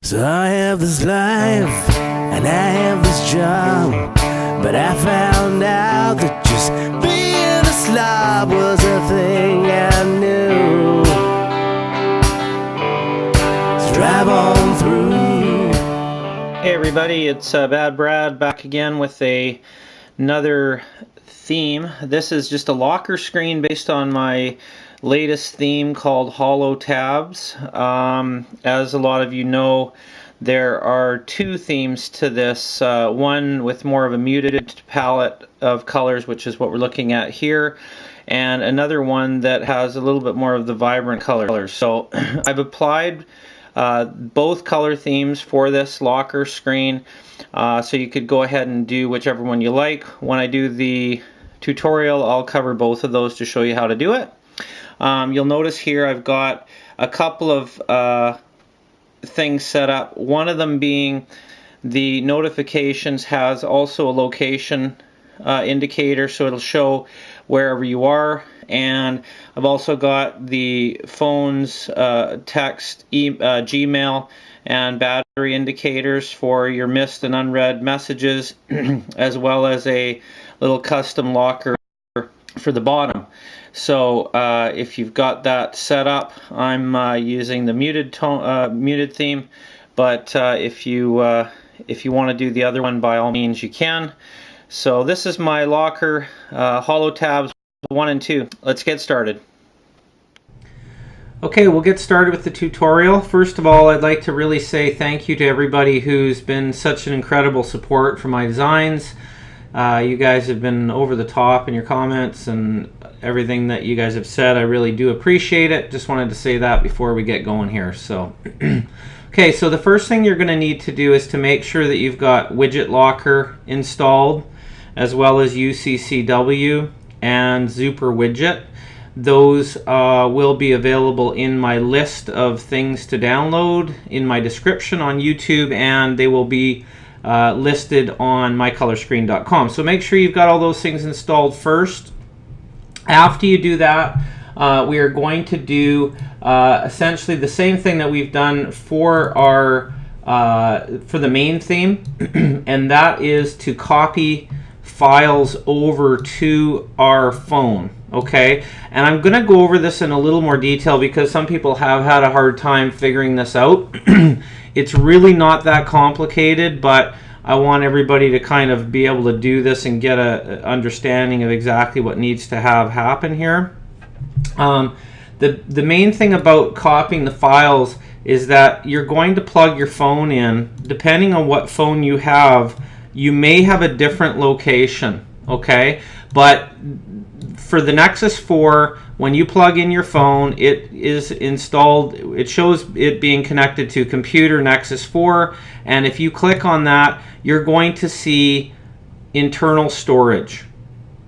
So I have this life, and I have this job, but I found out that just being a slob was a thing I knew. So drive on through. Hey everybody, it's BadBrad back again with another theme. This is just a locker screen based on my latest theme called Holo tabs. As a lot of you know, there are two themes to this. One with more of a muted palette of colors, which is what we're looking at here, and another one that has a little bit more of the vibrant colors. So I've applied both color themes for this locker screen, so you could go ahead and do whichever one you like. When I do the tutorial, I'll cover both of those to show you how to do it. You'll notice here I've got a couple of things set up. One of them being the notifications has also a location indicator, so it'll show wherever you are. And I've also got the phone's text, Gmail, and battery indicators for your missed and unread messages, as well as a little custom locker for the bottom. So if you've got that set up, I'm using the muted theme, but if you want to do the other one, by all means you can. So this is my locker, Holo tabs 1 and 2. Let's get started. Okay, we'll get started with the tutorial. First of all, I'd like to really say thank you to everybody who's been such an incredible support for my designs. You guys have been over the top in your comments and everything that you guys have said. I really do appreciate it. Just wanted to say that before we get going here. So, okay, so the first thing you're going to need to do is to make sure that you've got Widget Locker installed, as well as UCCW and Zooper Widget. Those will be available in my list of things to download in my description on YouTube, and they will be listed on mycolorscreen.com. So make sure you've got all those things installed first. After you do that, we are going to do essentially the same thing that we've done for our for the main theme, and that is to copy files over to our phone. Okay, and I'm going to go over this in a little more detail because some people have had a hard time figuring this out. It's really not that complicated, but I want everybody to kind of be able to do this and get an understanding of exactly what needs to happen here. The main thing about copying the files is that you're going to plug your phone in. Depending on what phone you have, you may have a different location, okay? But for the Nexus 4, when you plug in your phone, it is installed, it shows it being connected to computer Nexus 4, and if you click on that, you're going to see internal storage.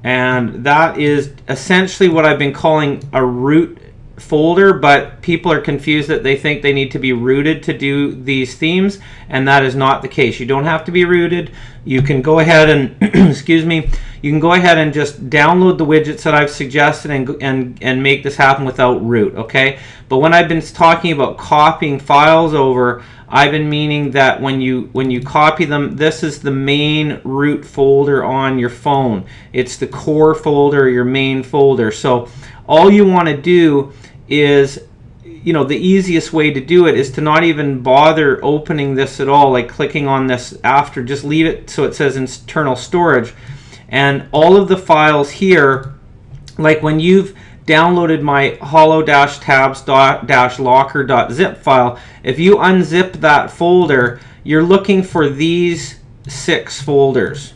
And that is essentially what I've been calling a root folder, but people are confused that they think they need to be rooted to do these themes, and that is not the case. You don't have to be rooted. You can go ahead and excuse me, you can go ahead and just download the widgets that I've suggested and make this happen without root, okay? But when I've been talking about copying files over, I've been meaning that when you copy them, this is the main root folder on your phone. It's the core folder, your main folder. So all you want to do is, you know, the easiest way to do it is to not even bother opening this at all, like clicking on this after. Just leave it so it says internal storage. And all of the files here, like when you've downloaded my holo-tabs-locker.zip file, if you unzip that folder, you're looking for these 6 folders,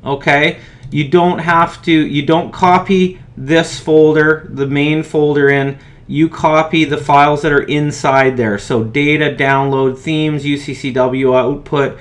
okay? You don't copy this folder, the main folder in, you copy the files that are inside there. So data, download, themes, UCCW, output,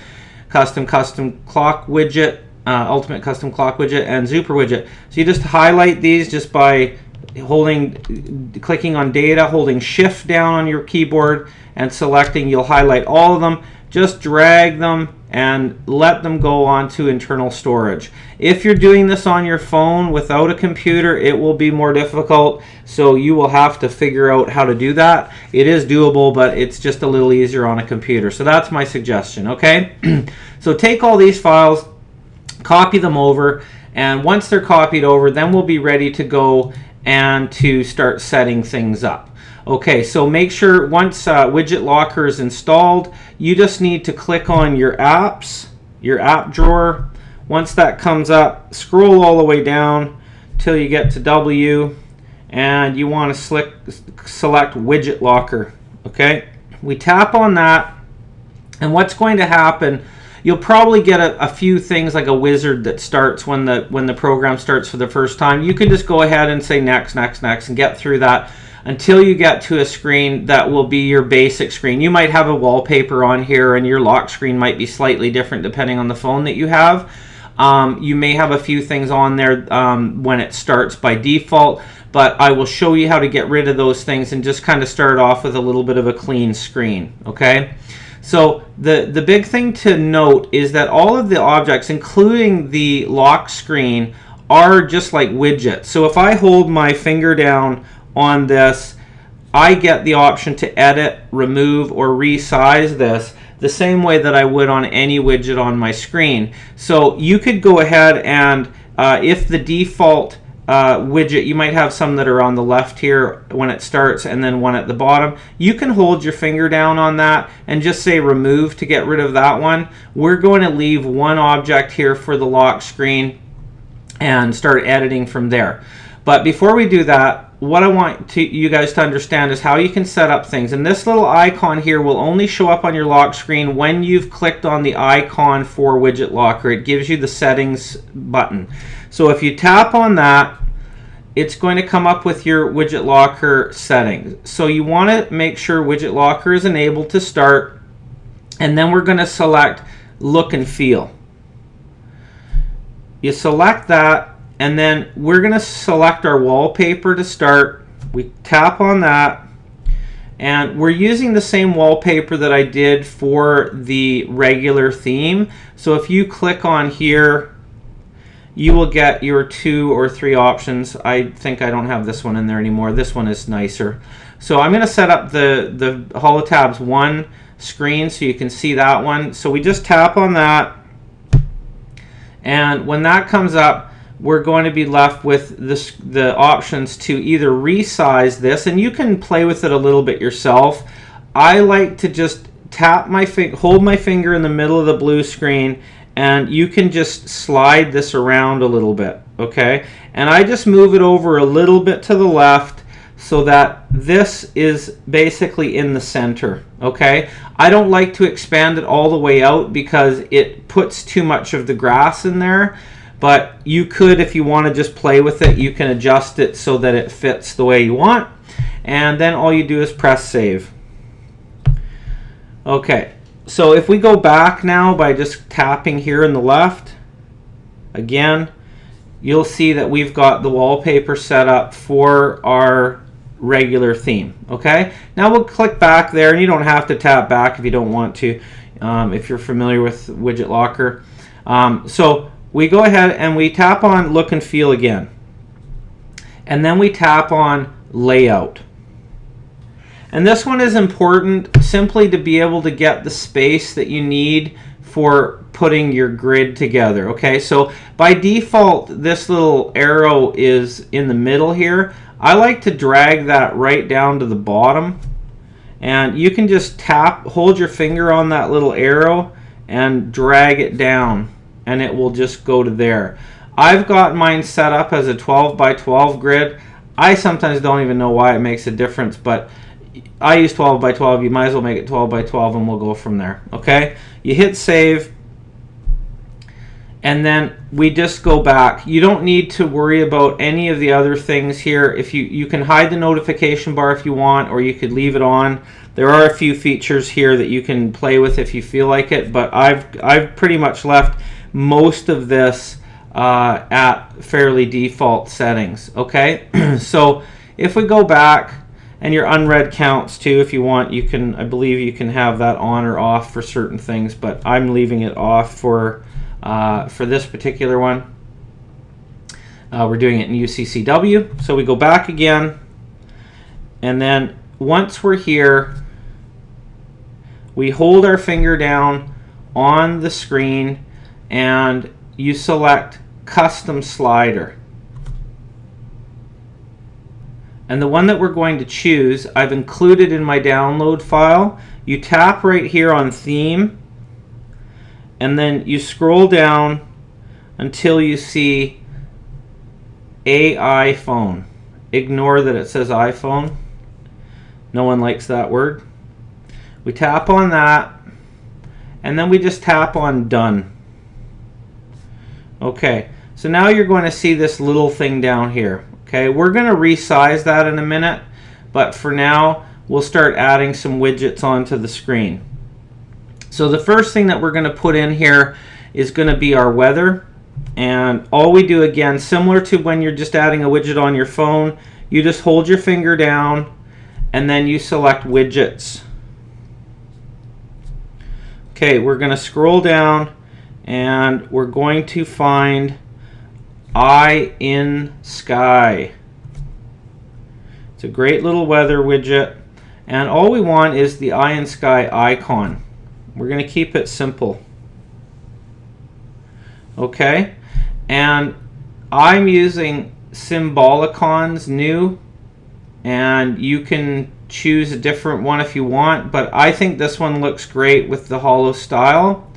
custom clock widget, ultimate custom clock widget, and Zooper widget. So you just highlight these just by clicking on data, holding shift down on your keyboard and selecting. You'll highlight all of them. Just drag them and let them go onto internal storage. If you're doing this on your phone without a computer, it will be more difficult, so you will have to figure out how to do that. It is doable, but it's just a little easier on a computer. So that's my suggestion, okay? So take all these files, copy them over, and once they're copied over, then we'll be ready to go and to start setting things up. Okay, so make sure once Widget Locker is installed, you just need to click on your apps, your app drawer. Once that comes up, scroll all the way down till you get to W, and you want to select Widget Locker. Okay, we tap on that, and what's going to happen, you'll probably get a few things like a wizard that starts when the program starts for the first time. You can just go ahead and say next, next, next, and get through that until you get to a screen that will be your basic screen. You might have a wallpaper on here, and your lock screen might be slightly different depending on the phone that you have. You may have a few things on there when it starts by default, but I will show you how to get rid of those things and just kind of start off with a little bit of a clean screen, okay? So the big thing to note is that all of the objects, including the lock screen, are just like widgets. So if I hold my finger down on this, I get the option to edit, remove, or resize this the same way that I would on any widget on my screen. So you could go ahead and if the default widget, you might have some that are on the left here when it starts and then one at the bottom. You can hold your finger down on that and just say remove to get rid of that one. We're going to leave one object here for the lock screen and start editing from there. But before we do that, what I want you guys to understand is how you can set up things. And this little icon here will only show up on your lock screen when you've clicked on the icon for Widget Locker. It gives you the settings button. So if you tap on that, it's going to come up with your Widget Locker settings. So you want to make sure Widget Locker is enabled to start, and then we're going to select look and feel. You select that, and then we're going to select our wallpaper to start. We tap on that, and we're using the same wallpaper that I did for the regular theme. So if you click on here, you will get your 2 or 3 options. I think I don't have this one in there anymore. This one is nicer. So I'm going to set up the Holotabs 1 screen so you can see that one. So we just tap on that, and when that comes up, we're going to be left with the options to either resize this, and you can play with it a little bit yourself. I like to just hold my finger in the middle of the blue screen, and you can just slide this around a little bit, okay? And I just move it over a little bit to the left so that this is basically in the center, okay? I don't like to expand it all the way out because it puts too much of the grass in there. But you could, if you want to just play with it, you can adjust it so that it fits the way you want. And then all you do is press save. Okay, so if we go back now by just tapping here in the left, again, you'll see that we've got the wallpaper set up for our regular theme. Okay, now we'll click back there, and you don't have to tap back if you don't want to, if you're familiar with Widget Locker. So we go ahead and we tap on look and feel again, and then we tap on layout. And this one is important simply to be able to get the space that you need for putting your grid together. Okay, so by default this little arrow is in the middle here. I like to drag that right down to the bottom, and you can just hold your finger on that little arrow and drag it down, and it will just go to there. I've got mine set up as a 12 by 12 grid. I sometimes don't even know why it makes a difference, but I use 12 by 12. You might as well make it 12 by 12, and we'll go from there. Okay, you hit save, and then we just go back. You don't need to worry about any of the other things here. If you can hide the notification bar if you want, or you could leave it on. There are a few features here that you can play with if you feel like it, but I've pretty much left most of this at fairly default settings. Okay, so if we go back And your unread counts too, if you want. You can, I believe you can have that on or off for certain things, but I'm leaving it off for this particular one. We're doing it in UCCW. So we go back again, and then once we're here, we hold our finger down on the screen and you select Custom Slider. And the one that we're going to choose, I've included in my download file. You tap right here on Theme, and then you scroll down until you see AI phone. Ignore that it says iPhone. No one likes that word. We tap on that, and then we just tap on Done. Okay, so now you're going to see this little thing down here. Okay, we're going to resize that in a minute, but for now we'll start adding some widgets onto the screen. So the first thing that we're going to put in here is going to be our weather, and all we do, again, similar to when you're just adding a widget on your phone, you just hold your finger down and then you select Widgets. Okay, we're going to scroll down and we're going to find Eye in Sky. It's a great little weather widget, and all we want is the Eye in Sky icon. We're going to keep it simple. Okay, and I'm using Symbolicons new, and you can choose a different one if you want, but I think this one looks great with the Holo style.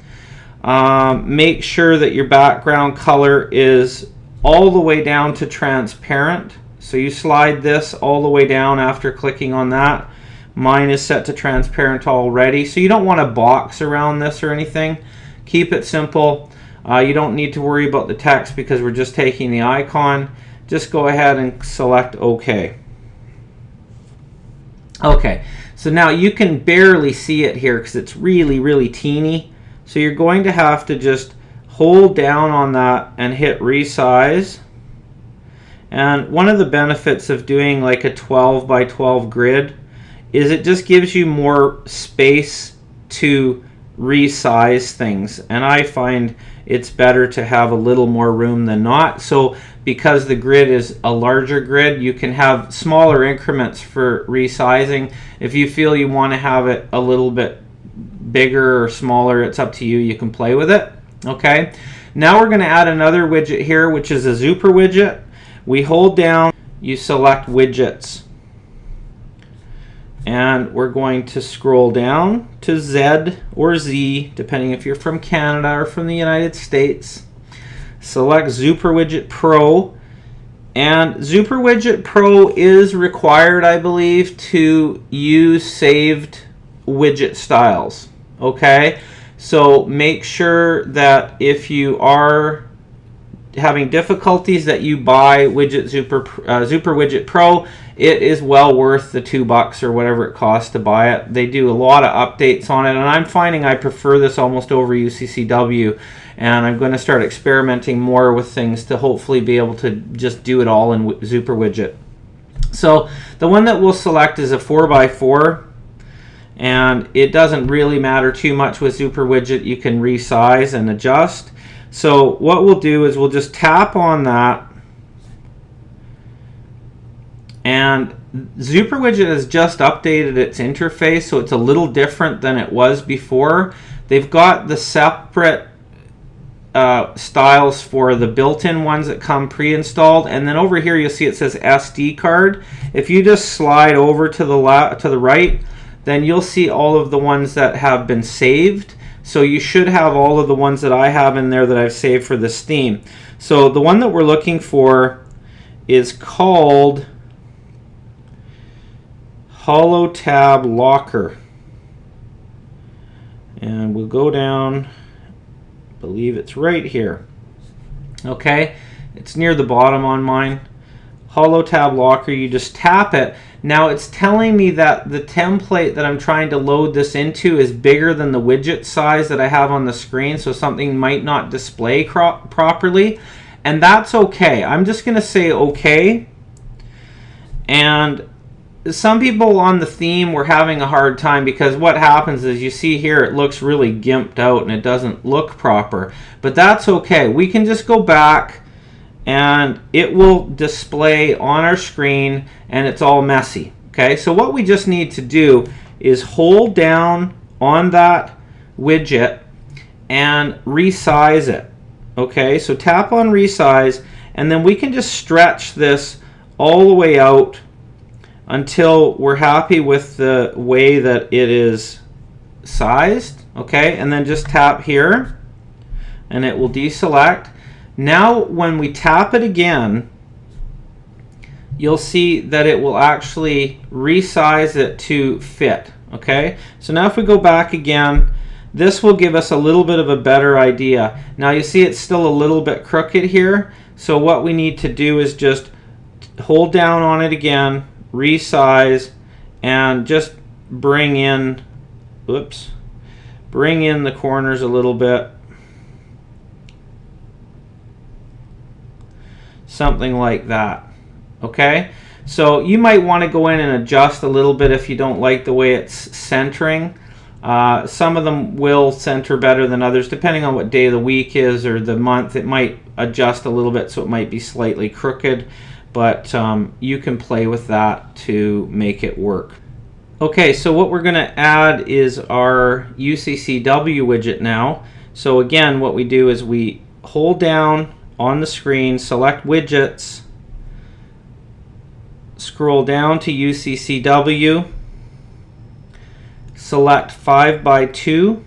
Make sure that your background color is all the way down to transparent. So you slide this all the way down after clicking on that. Mine is set to transparent already, so you don't want a box around this or anything. Keep it simple. You don't need to worry about the text because we're just taking the icon. Just go ahead and select OK. Okay, so now you can barely see it here because it's really, really teeny. So you're going to have to just hold down on that and hit resize. And one of the benefits of doing like a 12 by 12 grid is it just gives you more space to resize things, and I find it's better to have a little more room than not. So because the grid is a larger grid, you can have smaller increments for resizing. If you feel you want to have it a little bit bigger or smaller, it's up to you. You can play with it. Okay, now we're going to add another widget here, which is a Zooper widget. We hold down, you select Widgets, and we're going to scroll down to Z or Z, depending if you're from Canada or from the United States. Select Zooper Widget Pro, and Zooper Widget Pro is required, I believe, to use saved widget styles. Okay, so make sure that if you are having difficulties that you buy Zooper Widget Pro. It is well worth the $2 or whatever it costs to buy it. They do a lot of updates on it, and I'm finding I prefer this almost over UCCW, and I'm going to start experimenting more with things to hopefully be able to just do it all in Zooper Widget. So the one that we'll select is a 4x4, and it doesn't really matter too much with Zooper Widget. You can resize and adjust. So what we'll do is we'll just tap on that, and Zooper Widget has just updated its interface, so it's a little different than it was before. They've got the separate styles for the built-in ones that come pre-installed, and then over here you'll see it says SD card. If you just slide over to the right, then you'll see all of the ones that have been saved. So you should have all of the ones that I have in there that I've saved for this theme. So the one that we're looking for is called Holo Tab Locker. And we'll go down, I believe it's right here. Okay, it's near the bottom on mine. Holo Tab Locker, you just tap it. Now it's telling me that the template that I'm trying to load this into is bigger than the widget size that I have on the screen, so something might not display properly, and that's okay. I'm just going to say okay, and some people on the theme were having a hard time because what happens is you see here it looks really gimped out and it doesn't look proper. But that's okay. We can just go back and it will display on our screen and it's all messy. Okay, so what we just need to do is hold down on that widget and resize it. Okay, so tap on resize and then we can just stretch this all the way out until we're happy with the way that it is sized. Okay, and then just tap here and it will deselect. Now when we tap it again, you'll see that it will actually resize it to fit. Okay, so now if we go back again, this will give us a little bit of a better idea. Now you see it's still a little bit crooked here, so what we need to do is just hold down on it again, resize, and just bring in, bring in the corners a little bit. Something like that. Okay, so you might want to go in and adjust a little bit if you don't like the way it's centering. Some of them will center better than others depending on what day of the week is or the month. It might adjust a little bit, so it might be slightly crooked, but you can play with that to make it work. Okay, so what we're going to add is our UCCW widget now. So again, what we do is we hold down on the screen, select widgets, scroll down to UCCW, select 5x2,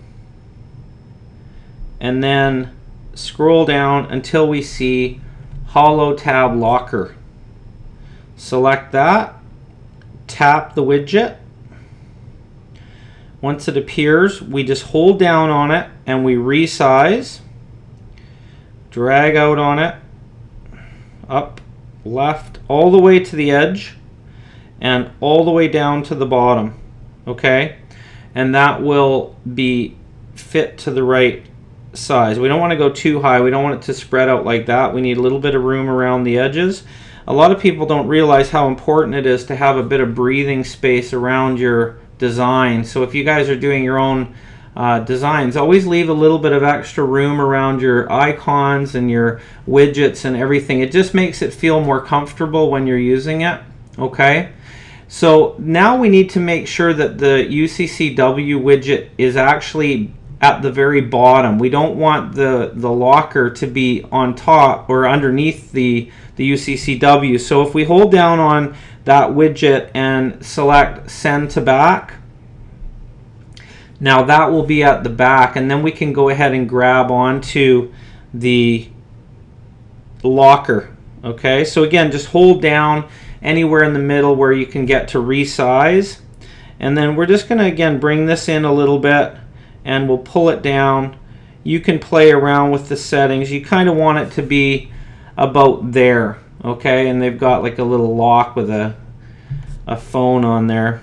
and then scroll down until we see Holo tab locker. Select that, tap the widget. Once it appears, we just hold down on it and we resize. Drag out on it, up, left, all the way to the edge and all the way down to the bottom. Okay, and that will be fit to the right size. We don't want to go too high. We don't want it to spread out like that. We need a little bit of room around the edges. A lot of people don't realize how important it is to have a bit of breathing space around your design. So if you guys are doing your own designs, always leave a little bit of extra room around your icons and your widgets and everything. It just makes it feel more comfortable when you're using it. Okay, so now we need to make sure that the UCCW widget is actually at the very bottom. We don't want the locker to be on top or underneath the UCCW. So if we hold down on that widget and select send to back, now that will be at the back, and then we can go ahead and grab onto the locker. Okay, so again, just hold down anywhere in the middle where you can get to resize, and then we're just going to again bring this in a little bit and we'll pull it down. You can play around with the settings. You kind of want it to be about there. Okay, and they've got like a little lock with a phone on there.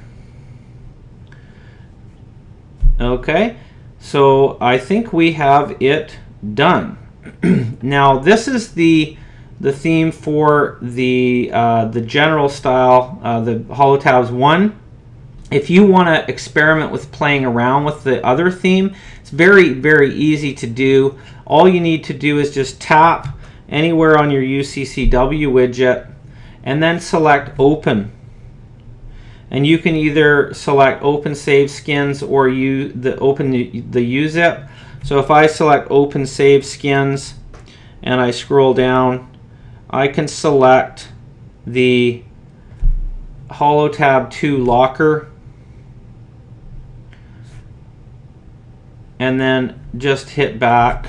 Okay, so I think we have it done. Now this is the theme for the general style, the Holo Tabs 1. If you want to experiment with playing around with the other theme, it's very, very easy to do. All you need to do is just tap anywhere on your UCCW widget and then select open. And you can either select open save skins or open the UZIP. So if I select open save skins and I scroll down, I can select the Holo Tab 2 locker and then just hit back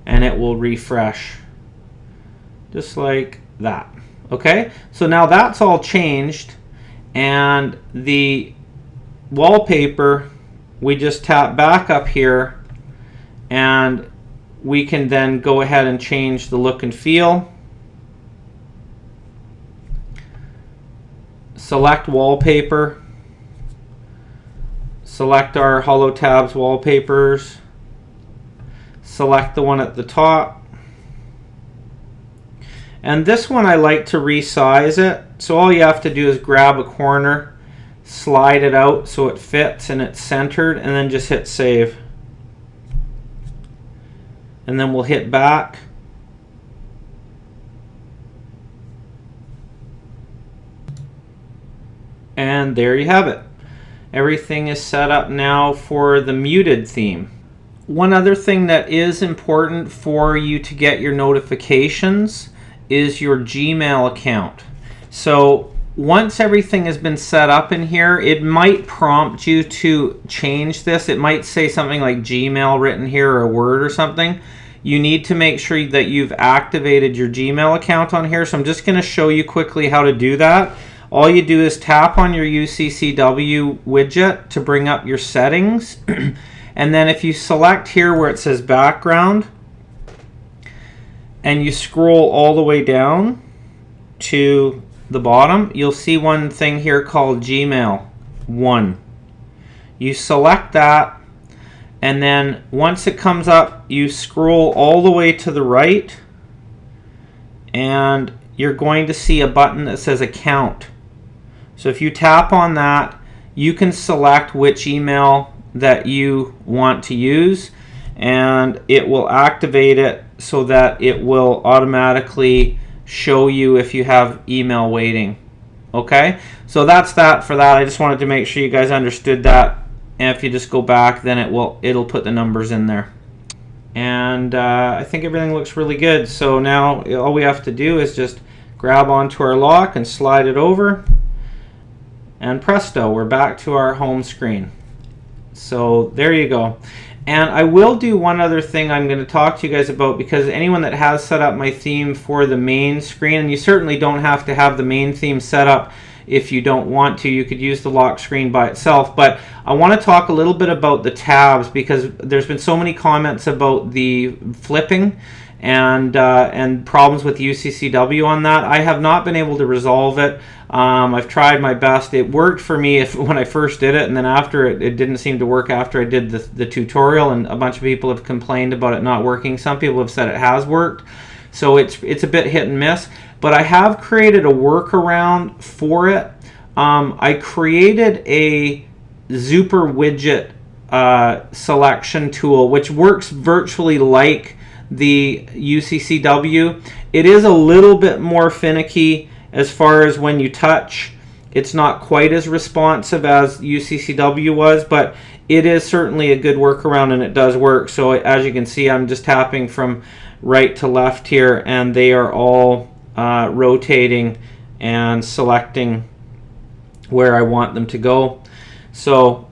and it will refresh just like that. Okay, so now that's all changed, and the wallpaper, we just tap back up here and we can then go ahead and change the look and feel. Select wallpaper, select our Holo Tabs wallpapers, select the one at the top, And this one I like to resize it. So all you have to do is grab a corner, slide it out so it fits and it's centered, and then just hit save. And then we'll hit back. And there you have it. Everything is set up now for the muted theme. One other thing that is important for you to get your notifications is your Gmail account. So once everything has been set up in here, it might prompt you to change this. It might say something like Gmail written here or a word or something. You need to make sure that you've activated your Gmail account on here. So I'm just going to show you quickly how to do that. All you do is tap on your UCCW widget to bring up your settings. And then if you select here where it says background, and you scroll all the way down to the bottom, you'll see one thing here called Gmail 1. You select that, and then once it comes up, you scroll all the way to the right, and you're going to see a button that says account. So if you tap on that, you can select which email that you want to use, and it will activate it so that it will automatically show you if you have email waiting. Okay, so that's that for that. I just wanted to make sure you guys understood that, and if you just go back, then it'll put the numbers in there. And I think everything looks really good. So now all we have to do is just grab onto our lock and slide it over, and presto, we're back to our home screen. So there you go. And I will do one other thing I'm going to talk to you guys about, because anyone that has set up my theme for the main screen, and you certainly don't have to have the main theme set up if you don't want to, you could use the lock screen by itself. But I want to talk a little bit about the tabs, because there's been so many comments about the flipping and problems with UCCW on that. I have not been able to resolve it. I've tried my best. It worked for me when I first did it, and then after it didn't seem to work after I did the tutorial, and a bunch of people have complained about it not working. Some people have said it has worked, so it's a bit hit and miss. But I have created a workaround for it. I created a Zooper widget selection tool, which works virtually like the UCCW. It is a little bit more finicky as far as when you touch. It's not quite as responsive as UCCW was, but it is certainly a good workaround, and it does work. So as you can see, I'm just tapping from right to left here, and they are all rotating and selecting where I want them to go. So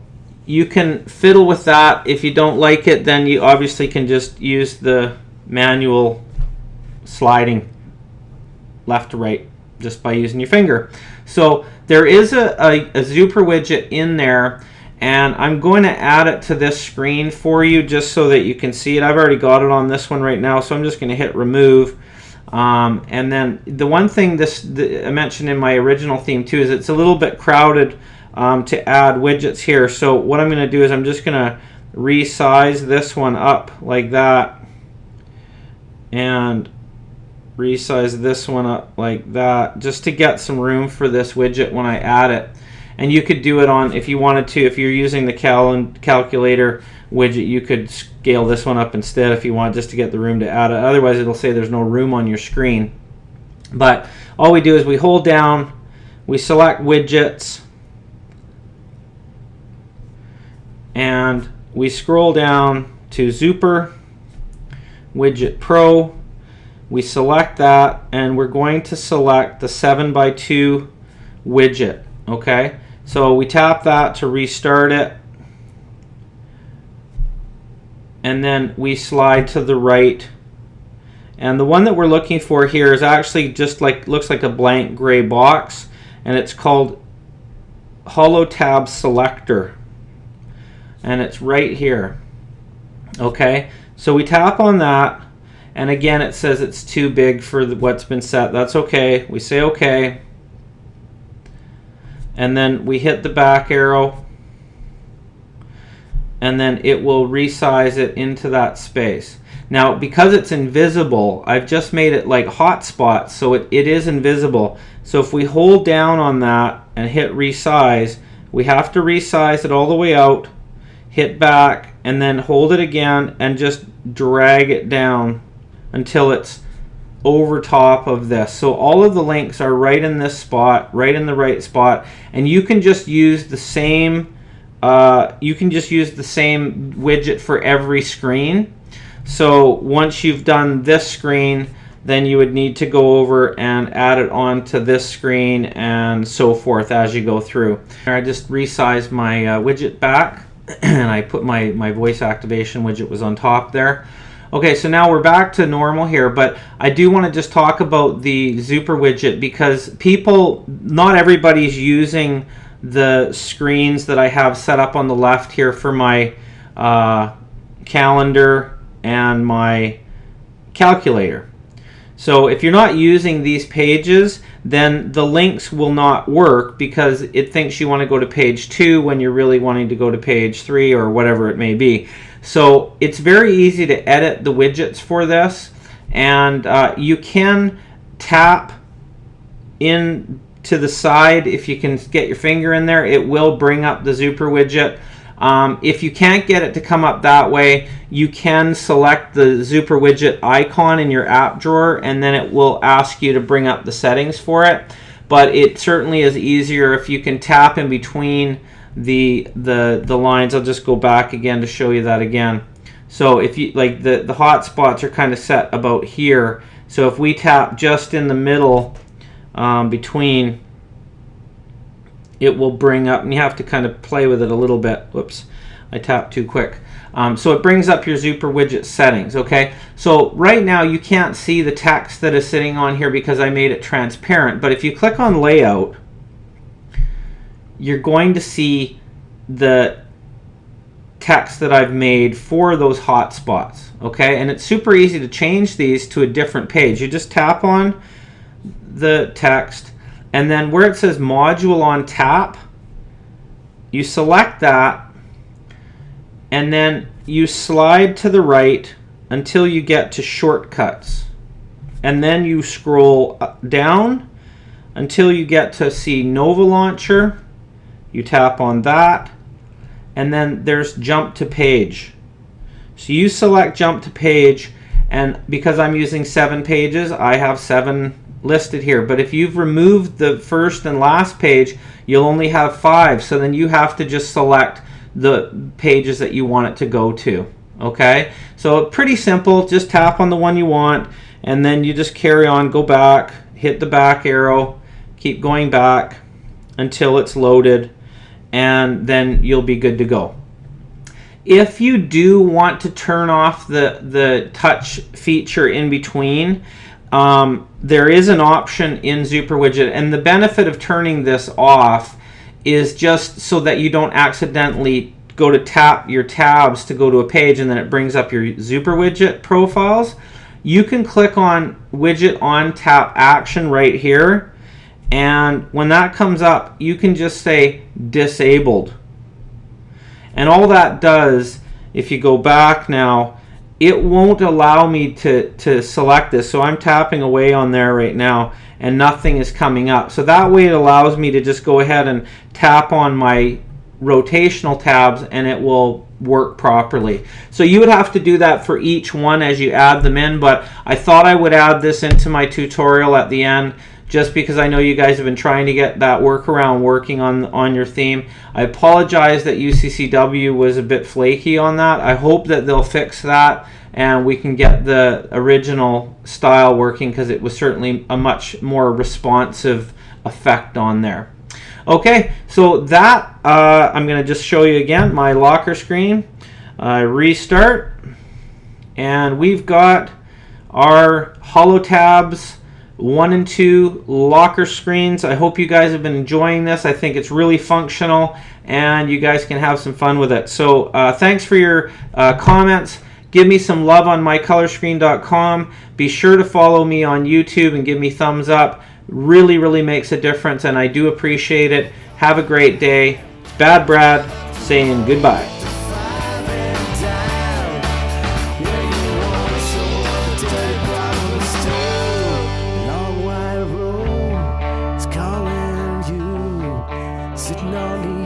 you can fiddle with that. If you don't like it, then you obviously can just use the manual sliding left to right just by using your finger. So there is a Zooper widget in there, and I'm going to add it to this screen for you just so that you can see it. I've already got it on this one right now, so I'm just going to hit remove. And then the one thing I mentioned in my original theme too is it's a little bit crowded to add widgets here. So what I'm going to do is I'm just going to resize this one up like that, and resize this one up like that, just to get some room for this widget when I add it. And you could do it on, if you wanted to, if you're using the calculator widget, you could scale this one up instead if you want, just to get the room to add it. Otherwise it'll say there's no room on your screen. But all we do is we hold down, we select widgets, and we scroll down to Zooper Widget Pro. We select that, and we're going to select the 7x2 widget. Okay, so we tap that to restart it, and then we slide to the right. And the one that we're looking for here is actually just like, looks like a blank gray box, and it's called Holo Tab Selector, and it's right here. Okay, so we tap on that, and again it says it's too big for what's been set. That's okay. We say okay, and then we hit the back arrow, and then it will resize it into that space. Now, because it's invisible, I've just made it like hotspots, so it is invisible. So if we hold down on that and hit resize, we have to resize it all the way out, hit back, and then hold it again and just drag it down until it's over top of this. So all of the links are right in this spot, right in the right spot, and you can just use the same widget for every screen. So once you've done this screen, then you would need to go over and add it onto this screen and so forth as you go through. I just resized my widget back and I put my voice activation widget was on top there. Okay, so now we're back to normal here, but I do want to just talk about the Zooper widget because not everybody's using the screens that I have set up on the left here for my calendar and my calculator. So if you're not using these pages, then the links will not work because it thinks you want to go to page 2 when you're really wanting to go to page 3 or whatever it may be. So it's very easy to edit the widgets for this, and you can tap in to the side. If you can get your finger in there, it will bring up the Zooper widget. If you can't get it to come up that way, you can select the Zooper widget icon in your app drawer, and then it will ask you to bring up the settings for it. But it certainly is easier if you can tap in between the lines. I'll just go back again to show you that again. So if you like, the hotspots are kind of set about here. So if we tap just in the middle between, it will bring up, and you have to kind of play with it a little bit. Whoops, I tapped too quick. So it brings up your Zooper widget settings. Okay, so right now you can't see the text that is sitting on here because I made it transparent, but if you click on layout, you're going to see the text that I've made for those hotspots. Okay, and it's super easy to change these to a different page. You just tap on the text, and then where it says module on tap, you select that, and then you slide to the right until you get to shortcuts, and then you scroll down until you get to see Nova Launcher. You tap on that, and then there's jump to page. So you select jump to page, and because I'm using 7 pages, I have 7 listed here. But if you've removed the first and last page, you'll only have 5. So then you have to just select the pages that you want it to go to. Okay, so pretty simple. Just tap on the one you want, and then you just carry on, go back, hit the back arrow, keep going back until it's loaded, and then you'll be good to go. If you do want to turn off the touch feature in between, there is an option in Zooper widget, and the benefit of turning this off is just so that you don't accidentally go to tap your tabs to go to a page and then it brings up your Zooper widget profiles. You can click on widget on tap action right here, and when that comes up, you can just say disabled. And all that does, if you go back now, it won't allow me to select this. So I'm tapping away on there right now and nothing is coming up. So that way it allows me to just go ahead and tap on my rotational tabs and it will work properly. So you would have to do that for each one as you add them in, but I thought I would add this into my tutorial at the end just because I know you guys have been trying to get that workaround working on your theme. I apologize that UCCW was a bit flaky on that. I hope that they'll fix that and we can get the original style working, because it was certainly a much more responsive effect on there. Okay, so that I'm going to just show you again my locker screen. Restart, and we've got our Holo tabs 1 and 2 locker screens. I hope you guys have been enjoying this. I think it's really functional and you guys can have some fun with it. So thanks for your comments. Give me some love on mycolorscreen.com. Be sure to follow me on YouTube and give me thumbs up. Really makes a difference and I do appreciate it. Have a great day. BadBrad saying goodbye. sitting on the